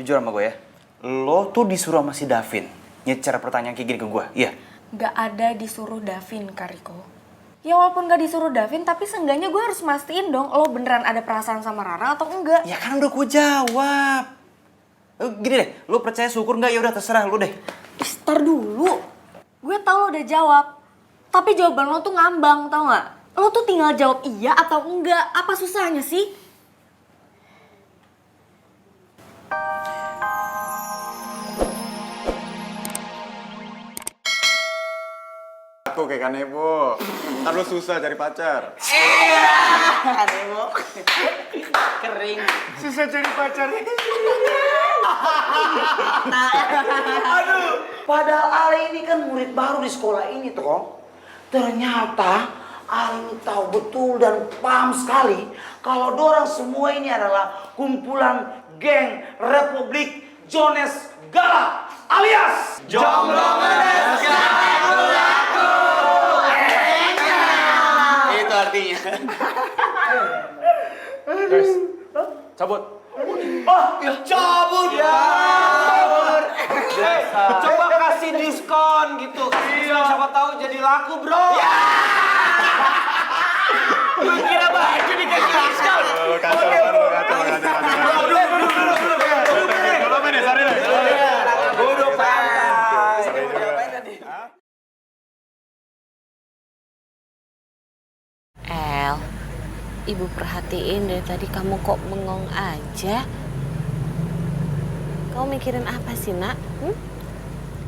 Jujur sama gue ya, lo tuh disuruh sama si Davin nyecer pertanyaan kayak gini ke gue, iya? Gak ada disuruh Davin, Kariko. Ya walaupun gak disuruh Davin, tapi seenggaknya gue harus mastiin dong lo beneran ada perasaan sama Rara atau enggak. Ya kan udah gue jawab. Gini deh, lo percaya syukur nggak? Ya udah terserah lo deh. Ntar dulu, gue tau lo udah jawab. Tapi jawaban lo tuh ngambang, tau gak? Lo tuh tinggal jawab iya atau enggak, apa susahnya sih? Aku kayak Kanebo. Ntar lu susah cari pacar. Kanebo. Kering. Susah cari pacar. Aduh. Padahal Ale ini kan murid baru di sekolah ini toh. Ternyata Ale ini tahu betul dan paham sekali kalau dorang semua ini adalah kumpulan geng Republik Jones Galak alias Jomblo Itu artinya. Guys, cabut. cabut ya. Coba kasih diskon gitu. Siapa tahu jadi laku, bro. Lu kira baju dikasih diskon? Duduk santai. El, ibu perhatiin dari tadi kamu kok bengong aja. Kamu mikirin apa sih, Nak?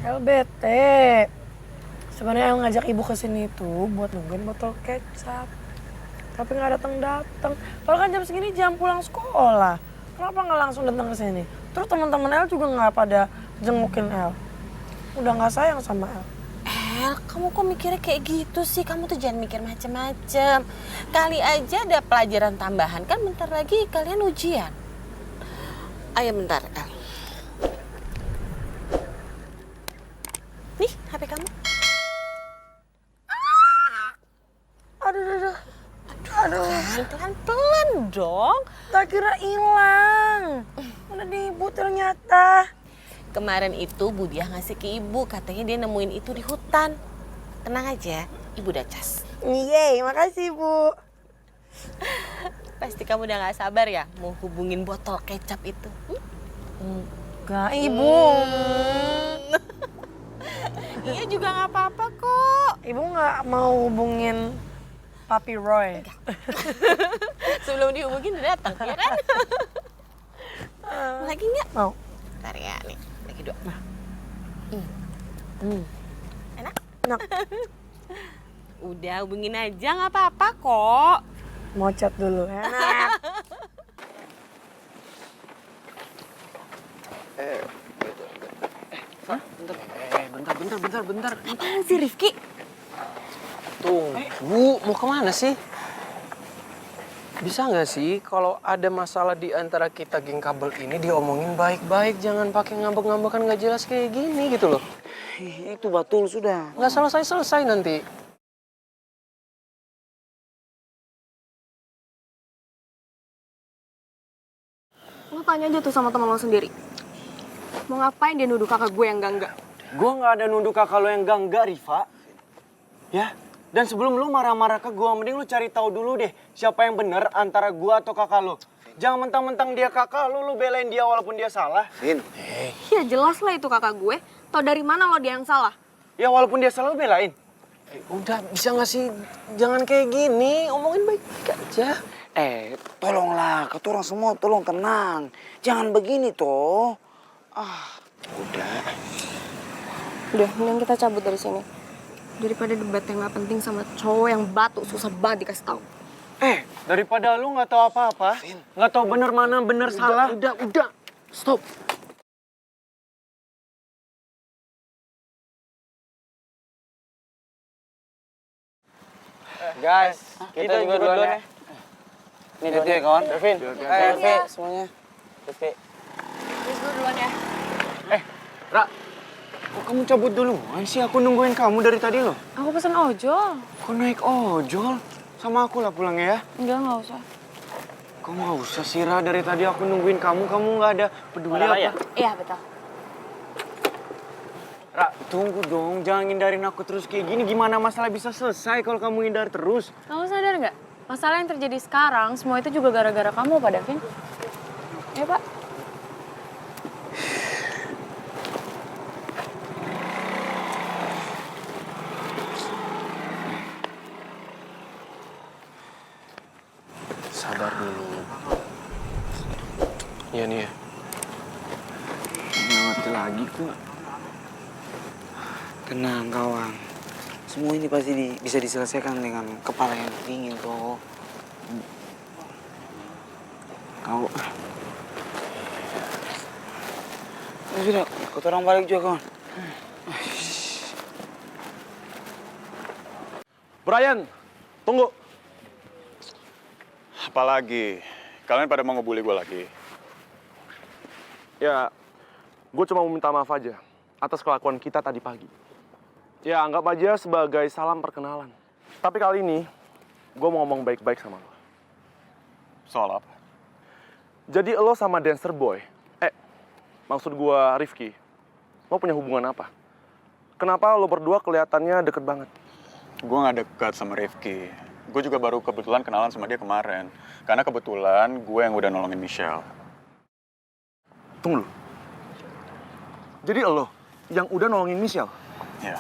El bete. Sebenarnya El ngajak ibu ke sini tuh buat nungguin botol kecap. Tapi nggak datang. Padahal kan jam segini jam pulang sekolah. Kenapa nggak langsung datang ke sini? Terus teman-teman El juga nggak pada jengukin El. Udah nggak sayang sama El. El, kamu kok mikirnya kayak gitu sih? Kamu tuh jangan mikir macem-macem. Kali aja ada pelajaran tambahan, kan bentar lagi kalian ujian. Ayo bentar, El. Nih, HP kamu. Aduh. Pelan-pelan dong. Tak kira hilang. Udah di ibu ternyata. Kemarin itu Budiah ngasih ke ibu, katanya dia nemuin itu di hutan. Tenang aja, ibu udah cas. Yeay, makasih Bu. Pasti kamu udah gak sabar ya mau hubungin botol kecap itu. Enggak, Ibu. Iya juga gak apa-apa kok. Ibu nggak mau hubungin Papi Roy. Sebelum dihubungin udah datang, ya kan? Lagi nggak? Mau. Bentar ya, nih. Lagi dua. Nah. Enak? Enak. Udah hubungin aja nggak apa-apa kok. Mau chat dulu. Enak. Bentar. Apaan sih Rifki? Tuh, Bu, mau kemana sih? Bisa nggak sih kalau ada masalah di antara kita geng kabel ini diomongin baik-baik, jangan pakai ngambek-ngambekan nggak jelas kayak gini gitu loh. Itu betul sudah. Nggak selesai nanti. Lo tanya aja tuh sama teman lo sendiri. Mau ngapain dia nuduh kakak gue yang enggak? Gue nggak ada nuduh kakak lo yang enggak, Riva. Ya, dan sebelum lu marah-marah ke gue, mending lu cari tahu dulu deh siapa yang bener antara gue atau kakak lo. Jangan mentang-mentang dia kakak lu belain dia walaupun dia salah. Ya jelas lah itu kakak gue. Tau dari mana lo dia yang salah? Ya walaupun dia salah lu belain. Udah, bisa nggak sih? Jangan kayak gini, omongin baik-baik aja. Tolonglah, keturang semua tolong tenang. Jangan begini toh. Udah, mending kita cabut dari sini. Daripada debat yang gak penting sama cowok yang batu susah banget dikasih tahu. Daripada lu nggak tahu apa-apa, nggak tahu bener mana bener salah. Udah. Stop. Guys, kita juga duluan ya. Ini dulu ya kawan. Devin, Semuanya. Devin. Terus gue duluan ya. Ra, kok kamu cabut dulu? Sih aku nungguin kamu dari tadi loh. Aku pesen ojol. Kok naik ojol? Sama aku lah pulangnya ya. Enggak usah. Kok nggak usah sih, Ra? Dari tadi aku nungguin kamu nggak ada peduli apa? Iya betul. Ra, tunggu dong, jangan ngindarin aku terus kayak gini. Gimana masalah bisa selesai kalau kamu hindar terus? Kamu sadar nggak? Masalah yang terjadi sekarang semua itu juga gara-gara kamu, Pak Davin. Ya Pak. Sabar dulu. Iya nih ya. Nggak ngerti lagi kok. Tenang kawan. Semua ini pasti bisa diselesaikan dengan kepala yang dingin kok. Kau. Ya sudah, kita orang balik juga kawan. Brian, tunggu. Apalagi? Kalian pada mau ngebully gue lagi? Ya, gue cuma mau minta maaf aja atas kelakuan kita tadi pagi. Ya, anggap aja sebagai salam perkenalan. Tapi kali ini, gue mau ngomong baik-baik sama lo. Soal apa? Jadi lo sama dancer boy, maksud gue Rifki, lo punya hubungan apa? Kenapa lo berdua kelihatannya deket banget? Gue gak dekat sama Rifki. Gue juga baru kebetulan kenalan sama dia kemarin. Karena kebetulan gue yang udah nolongin Michelle. Tunggu dulu. Jadi lo yang udah nolongin Michelle? Ya.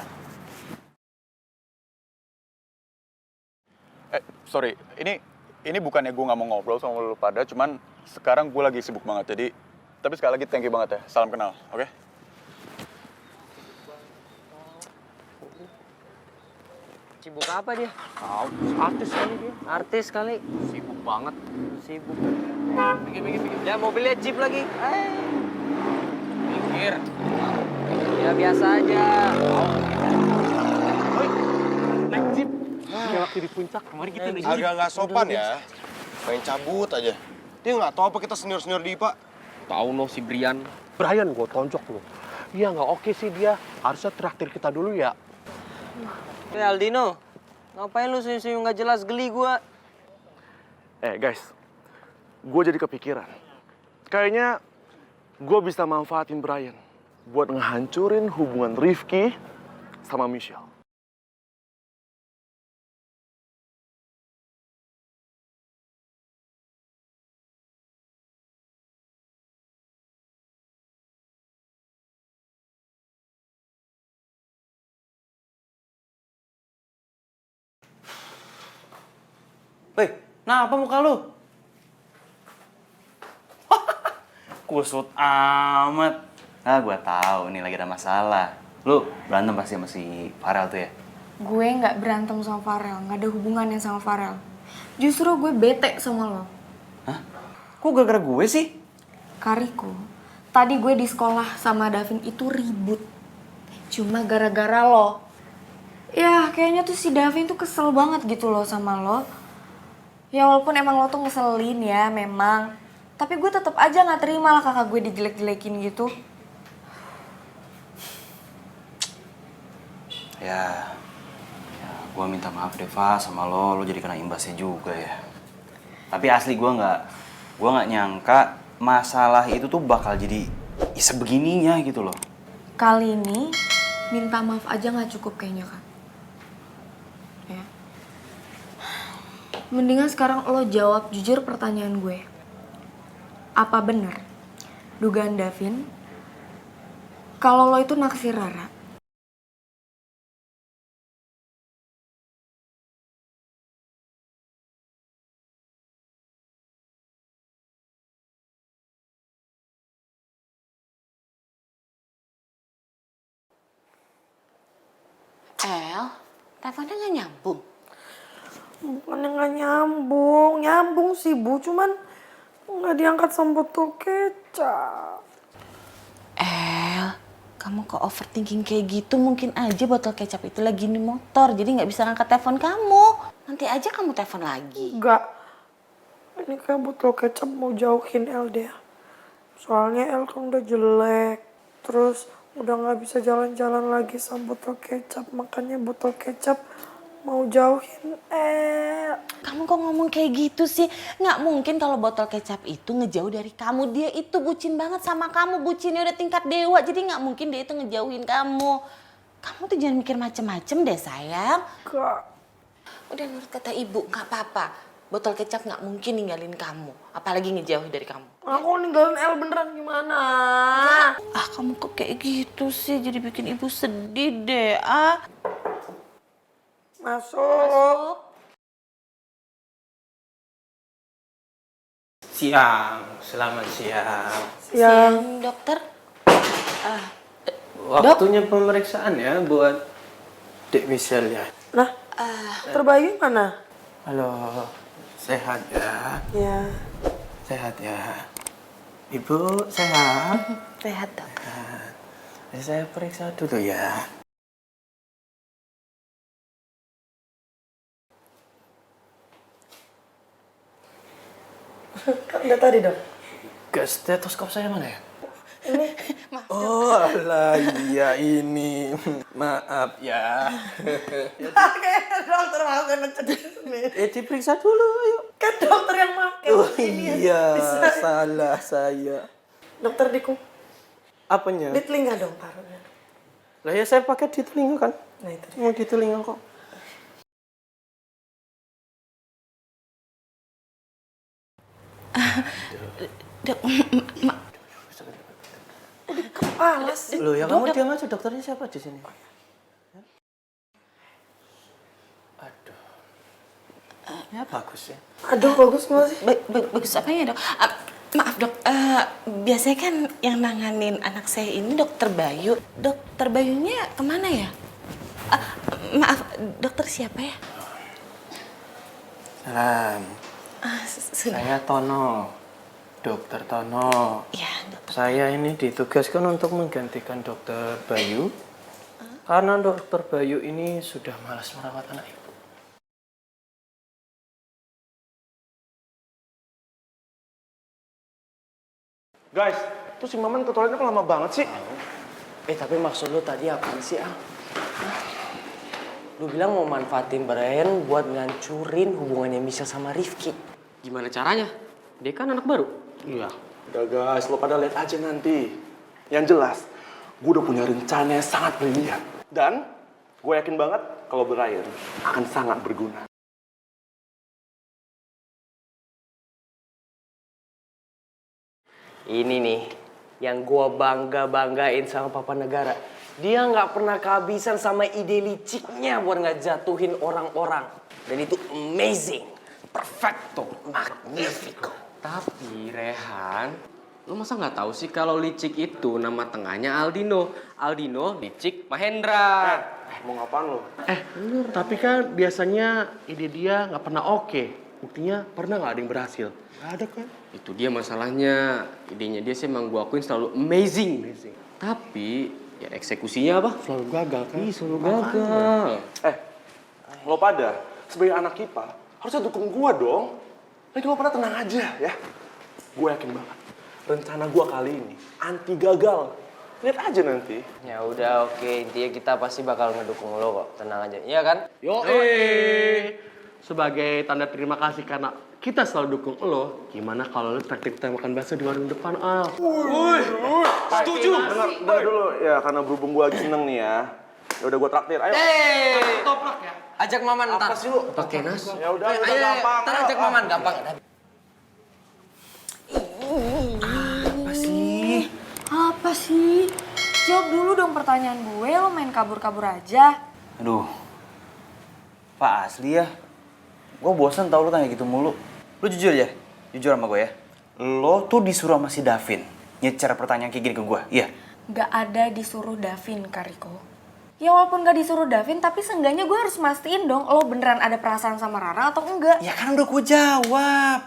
Sorry, ini bukannya gue gak mau ngobrol sama lo pada, cuman sekarang gue lagi sibuk banget. Jadi, tapi sekali lagi thank you banget ya. Salam kenal, oke? Sibuk apa dia? Tahu, artis kali dia. Artis kali. Sibuk banget. Sibuk. Pikir. Ya mobilnya Jeep lagi. Pikir. Ya biasa aja. Naik jeep. Kayak waktu di puncak. Kemarin kita naik jeep. Agak nggak sopan ya. Main cabut aja. Dia nggak tahu apa kita senior-senior di IPA. Tahu no si Brian. Brian gue tonjok lo. Iya nggak oke sih dia. Harusnya traktir kita dulu ya. Aldino, ngapain lu senyum-senyum nggak jelas, geli gua. Guys, gue jadi kepikiran. Kayaknya gue bisa manfaatin Brian buat ngehancurin hubungan Rifki sama Michelle. Weh, kenapa muka lu? Kusut amat. Ah, gua tahu nih lagi ada masalah. Lu berantem pasti sama si Farel tuh ya? Gue nggak berantem sama Farel, nggak ada hubungannya sama Farel. Justru gue bete sama lo. Hah? Kok gara-gara gue sih? Kariko, tadi gue di sekolah sama Davin itu ribut. Cuma gara-gara lo. Ya, kayaknya tuh si Davin tuh kesel banget gitu loh sama lo. Ya walaupun emang lo tuh ngeselin ya memang. Tapi gue tetep aja gak terima lah kakak gue dijelek-jelekin gitu. Ya gue minta maaf Deva sama lo jadi kena imbasnya juga ya. Tapi asli gue nggak nyangka masalah itu tuh bakal jadi sebegininya gitu loh. Kali ini minta maaf aja gak cukup kayaknya kan. Ya. Mendingan sekarang lo jawab jujur pertanyaan gue. Apa benar dugaan Davin kalau lo itu naksir Rara? Teleponnya nggak nyambung. Bukannya nggak nyambung, nyambung sih Bu, cuman nggak diangkat sama botol kecap. Kamu kok overthinking kayak gitu, mungkin aja botol kecap itu lagi di motor, jadi nggak bisa ngangkat telepon kamu. Nanti aja kamu telepon lagi. Enggak, ini kayak botol kecap mau jauhin El deh. Soalnya El kan udah jelek, terus udah nggak bisa jalan-jalan lagi sama botol kecap, makanya botol kecap mau jauhin El. Kamu kok ngomong kayak gitu sih? Nggak mungkin kalau botol kecap itu ngejauh dari kamu. Dia itu bucin banget sama kamu. Bucinnya udah tingkat dewa. Jadi nggak mungkin dia itu ngejauhin kamu. Kamu tuh jangan mikir macem-macem deh sayang. Kak. Udah nurut kata ibu, nggak apa-apa. Botol kecap nggak mungkin ninggalin kamu. Apalagi ngejauh dari kamu. Aku ninggalin El beneran gimana? Ah kamu kok kayak gitu sih? Jadi bikin ibu sedih deh. Ah. Masuk. Siang, selamat siang. Siang. Dokter. Waktunya pemeriksaan ya buat Dek Michelle ya. Nah, terbayu mana? Halo, sehat ya? Ya. Sehat ya? Ibu sehat? Sehat dok. Saya periksa dulu ya. Kan udah tadi dong. Ke stetoskop saya mana ya? Ini. Oh alah, iya ini. Maaf ya. Kayak dokter mau ngecek nih. Diperiksa dulu yuk. Kan dokter yang pakai. Oh iya, salah saya. Dokter Diku, Apanya? di telinga dong taruhnya. Lah ya saya pakai di telinga kan. Nah itu. Mau di telinga kok. Dok, Kepala sih. Loh ya kamu diam aja, dokternya siapa di sini? Aduh. Ya bagus ya. Aduh bagus nggak sih? bagus apa ya dok? Maaf dok, biasanya kan yang nanganin anak saya ini dokter Bayu. Dokter Bayunya kemana ya? Maaf, dokter siapa ya? Salam. Sudah. Saya Tono. Dokter Tono. Ya, dokter. Saya ini ditugaskan untuk menggantikan dokter Bayu. Karena dokter Bayu ini sudah malas merawat anak ibu. Guys, tuh si Maman ke toiletnya kok lama banget sih? Tapi maksud lu tadi apaan sih, Al? Lu bilang mau manfaatin Brian buat ngancurin hubungannya Michelle sama Rifki. Gimana caranya? Dia kan anak baru. Iya. Udah guys, lo pada lihat aja nanti. Yang jelas, gue udah punya rencana yang sangat brilian. Dan gue yakin banget kalau Brian akan sangat berguna. Ini nih, yang gua banggain sama Papa Negara. Dia nggak pernah kehabisan sama ide liciknya buat ngejatuhin orang-orang. Dan itu amazing, perfecto, magnifico. Tapi Rehan, lo masa nggak tahu sih kalau Licik itu nama tengahnya Aldino. Aldino Licik Mahendra. Mau ngapaan lo? Tapi kan biasanya ide dia nggak pernah oke. Buktinya pernah nggak ada yang berhasil? Nggak ada kan? Itu dia masalahnya. Idenya dia sih emang gua akuin selalu amazing. Tapi ya eksekusinya apa? Selalu gagal kan? Ih, selalu gagal. Lo pada sebagai anak IPA harusnya dukung gua dong. Lagi lo pada tenang aja ya. Gue yakin banget rencana gua kali ini anti gagal. Lihat aja nanti. Ya udah oke, intinya kita pasti bakal ngedukung lo kok, tenang aja. Iya kan? Sebagai tanda terima kasih karena kita selalu dukung lo, gimana kalau lo traktir kita makan bakso di warung depan, Al? Setuju. Dengar dulu ya, karena berhubung gue lagi seneng nih ya. Ya udah gue traktir, ayo. Toprak ya. Ajak Maman ntar. Apa sih lu? Pakai nasi. Ya udah gampang. Ntar ajak Maman, gampang. Apa sih? Jawab dulu dong pertanyaan gue, lo main kabur-kabur aja. Aduh, Pak asli ya. Gue bosan tau lo tanya gitu mulu. Lo jujur ya, jujur sama gue ya. Lo tuh disuruh sama si Davin nyecer pertanyaan kayak gini ke gue, iya? Gak ada disuruh Davin, Kariko. Ya walaupun gak disuruh Davin, tapi seenggaknya gue harus mastiin dong lo beneran ada perasaan sama Rara atau enggak. Ya kan udah gue jawab.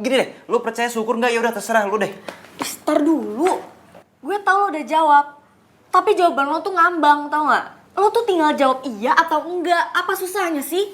Gini deh, lo percaya syukur nggak? Ya udah terserah lo deh. Ntar dulu, gue tau lo udah jawab. Tapi jawaban lo tuh ngambang, tau gak? Lo tuh tinggal jawab iya atau enggak, apa susahnya sih?